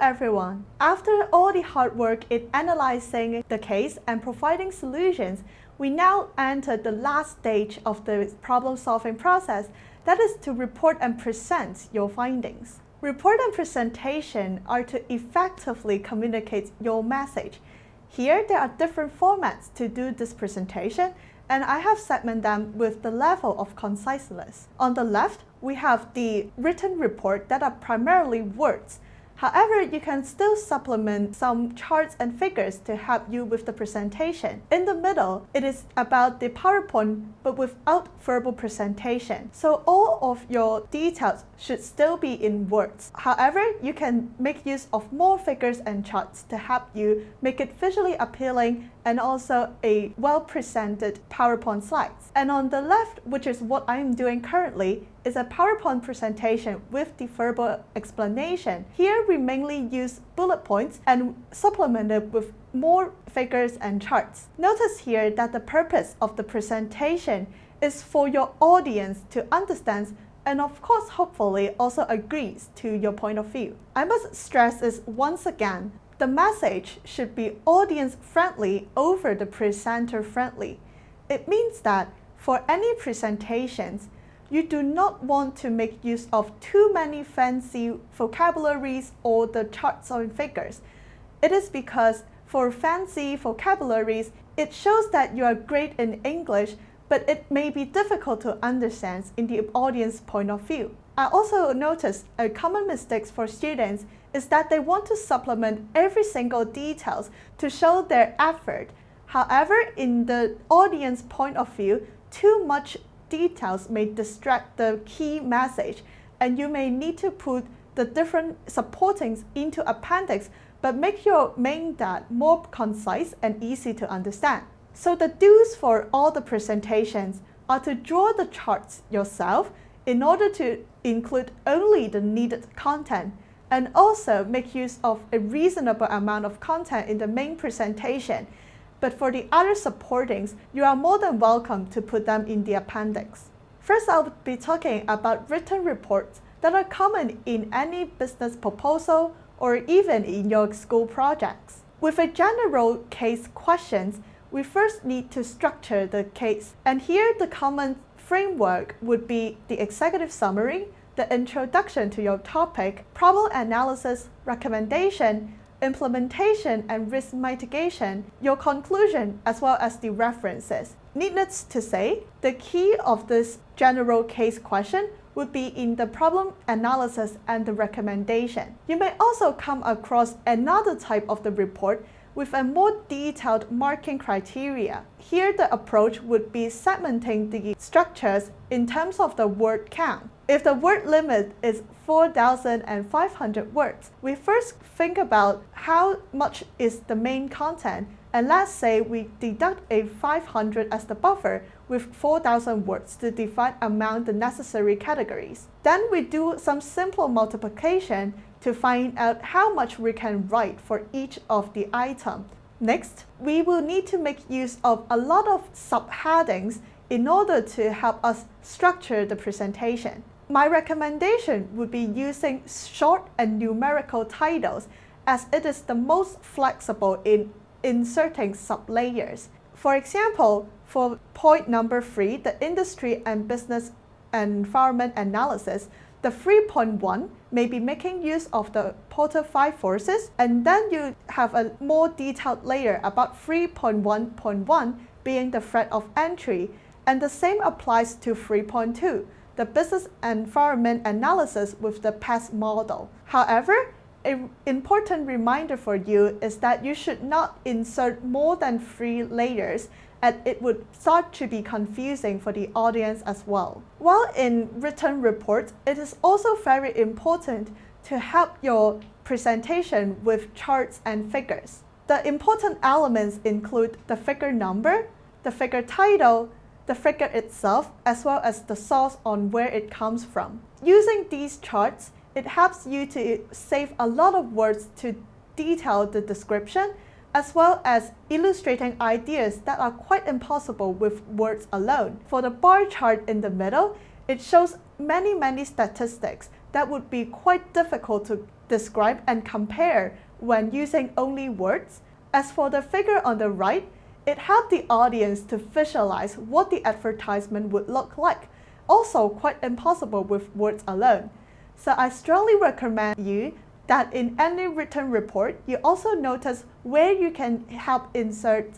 everyone! After all the hard work in analyzing the case and providing solutions, we now enter the last stage of the problem-solving process, that is to report and present your findings. Report and presentation are to effectively communicate your message. Here, there are different formats to do this presentation, and I have segmented them with the level of conciseness. On the left, we have the written report that are primarily words. However, you can still supplement some charts and figures to help you with the presentation. In the middle, it is about the PowerPoint but without verbal presentation. So all of your details should still be in words. However, you can make use of more figures and charts to help you make it visually appealing and also a well-presented PowerPoint slides. And on the left, which is what I'm doing currently, is a PowerPoint presentation with the verbal explanation. Here, we mainly use bullet points and supplement it with more figures and charts. Notice here that the purpose of the presentation is for your audience to understand and of course, hopefully also agrees to your point of view. I must stress this once again. The message should be audience-friendly over the presenter-friendly. It means that for any presentations, you do not want to make use of too many fancy vocabularies or the charts or figures. It is because for fancy vocabularies, it shows that you are great in English, but it may be difficult to understand in the audience point of view. I also noticed a common mistake for students is that they want to supplement every single details to show their effort. However, in the audience point of view, too much details may distract the key message, and you may need to put the different supportings into appendix, but make your main data more concise and easy to understand. So the do's for all the presentations are to draw the charts yourself in order to include only the needed content, and also make use of a reasonable amount of content in the main presentation. But for the other supportings, you are more than welcome to put them in the appendix. First, I'll be talking about written reports that are common in any business proposal or even in your school projects. With a general case questions, we first need to structure the case. And here, the common framework would be the executive summary, the introduction to your topic, problem analysis, recommendation, implementation and risk mitigation, your conclusion, as well as the references. Needless to say, the key of this general case question would be in the problem analysis and the recommendation. You may also come across another type of the report with a more detailed marking criteria. Here, the approach would be segmenting the structures in terms of the word count. If the word limit is 4,500 words, we first think about how much is the main content, and let's say we deduct a 500 as the buffer with 4,000 words to divide among the necessary categories. Then we do some simple multiplication to find out how much we can write for each of the items. Next, we will need to make use of a lot of subheadings in order to help us structure the presentation. My recommendation would be using short and numerical titles, as it is the most flexible in inserting sublayers. For example, for point number 3, the industry and business environment analysis, the 3.1 may be making use of the Porter 5 forces, and then you have a more detailed layer about 3.1.1 being the threat of entry, and the same applies to 3.2, the business environment analysis with the PEST model. However, an important reminder for you is that you should not insert more than 3 layers, and it would start to be confusing for the audience as well. While in written reports, it is also very important to help your presentation with charts and figures. The important elements include the figure number, the figure title, the figure itself, as well as the source on where it comes from. Using these charts, it helps you to save a lot of words to detail the description, as well as illustrating ideas that are quite impossible with words alone. For the bar chart in the middle, it shows many statistics that would be quite difficult to describe and compare when using only words. As for the figure on the right, it helped the audience to visualize what the advertisement would look like, also quite impossible with words alone. So I strongly recommend you that in any written report, you also notice where you can help insert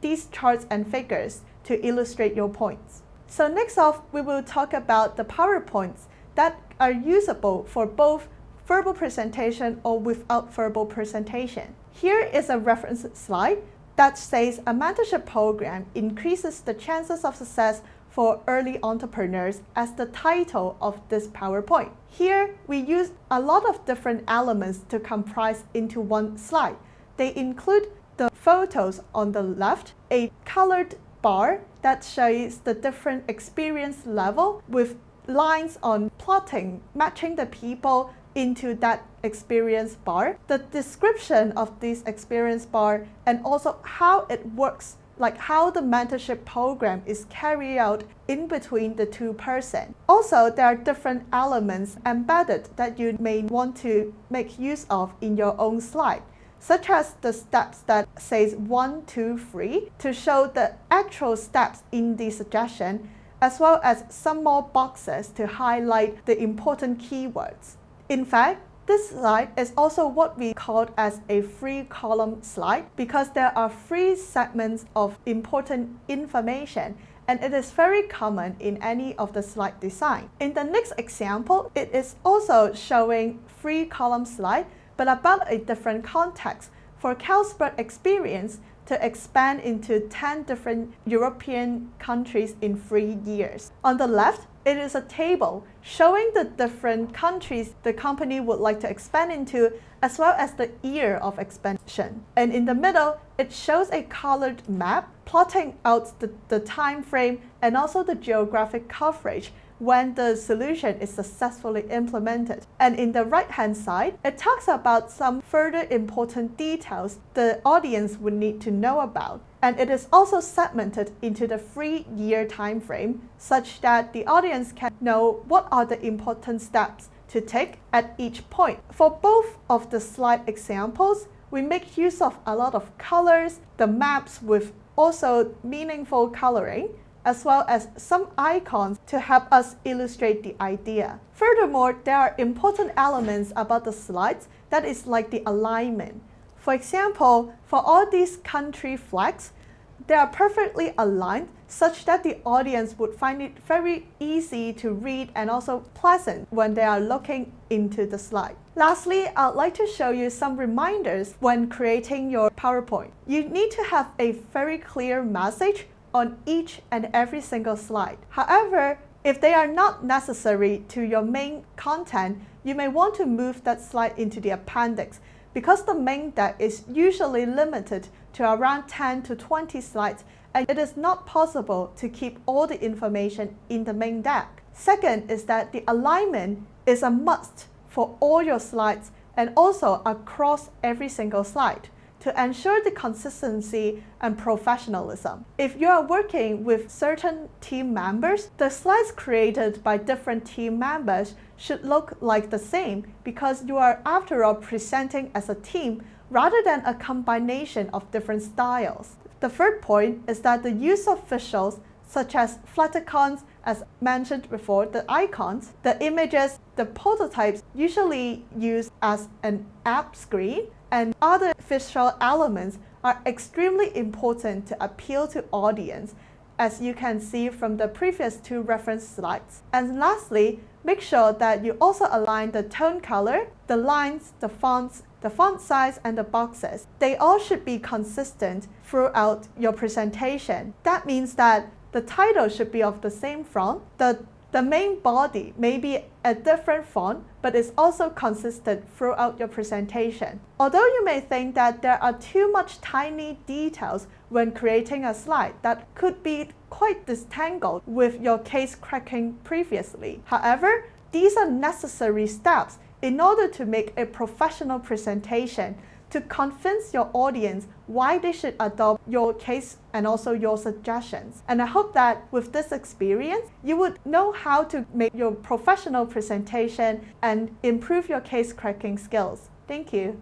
these charts and figures to illustrate your points. So next off, we will talk about the PowerPoints that are usable for both verbal presentation or without verbal presentation. Here is a reference slide that says a mentorship program increases the chances of success for early entrepreneurs as the title of this PowerPoint. Here, we use a lot of different elements to comprise into one slide. They include the photos on the left, a colored bar that shows the different experience level with lines on plotting, matching the people into that experience bar, the description of this experience bar, and also how it works, like how the mentorship program is carried out in between the two persons. Also, there are different elements embedded that you may want to make use of in your own slide, such as the steps that says 1, 2, 3 to show the actual steps in the suggestion, as well as some more boxes to highlight the important keywords. In fact, this slide is also what we call as a 3-column slide because there are 3 segments of important information, and it is very common in any of the slide design. In the next example, it is also showing 3-column slide, but about a different context for Carlsberg Experience to expand into 10 different European countries in 3 years. On the left, it is a table showing the different countries the company would like to expand into, as well as the year of expansion. And in the middle, it shows a colored map plotting out the time frame and also the geographic coverage when the solution is successfully implemented. And in the right-hand side, it talks about some further important details the audience would need to know about. And it is also segmented into the 3-year time frame, such that the audience can know what are the important steps to take at each point. For both of the slide examples, we make use of a lot of colors, the maps with also meaningful coloring, as well as some icons to help us illustrate the idea. Furthermore, there are important elements about the slides that is like the alignment. For example, for all these country flags, they are perfectly aligned such that the audience would find it very easy to read and also pleasant when they are looking into the slide. Lastly, I'd like to show you some reminders when creating your PowerPoint. You need to have a very clear message on each and every single slide. However, if they are not necessary to your main content, you may want to move that slide into the appendix because the main deck is usually limited to around 10 to 20 slides, and it is not possible to keep all the information in the main deck. Second is that the alignment is a must for all your slides and also across every single slide to ensure the consistency and professionalism. If you are working with certain team members, the slides created by different team members should look like the same because you are after all presenting as a team rather than a combination of different styles. The third point is that the use of visuals such as flexicons, as mentioned before, the icons, the images, the prototypes usually used as an app screen, and other visual elements are extremely important to appeal to audience, as you can see from the previous 2 reference slides. And lastly, make sure that you also align the tone color, the lines, the fonts, the font size, and the boxes. They all should be consistent throughout your presentation. That means that the title should be of the same font, the main body may be a different font, but it's also consistent throughout your presentation. Although you may think that there are too much tiny details when creating a slide that could be quite disentangled with your case cracking previously. However, these are necessary steps in order to make a professional presentation to convince your audience why they should adopt your case and also your suggestions. And I hope that with this experience, you would know how to make your professional presentation and improve your case cracking skills. Thank you.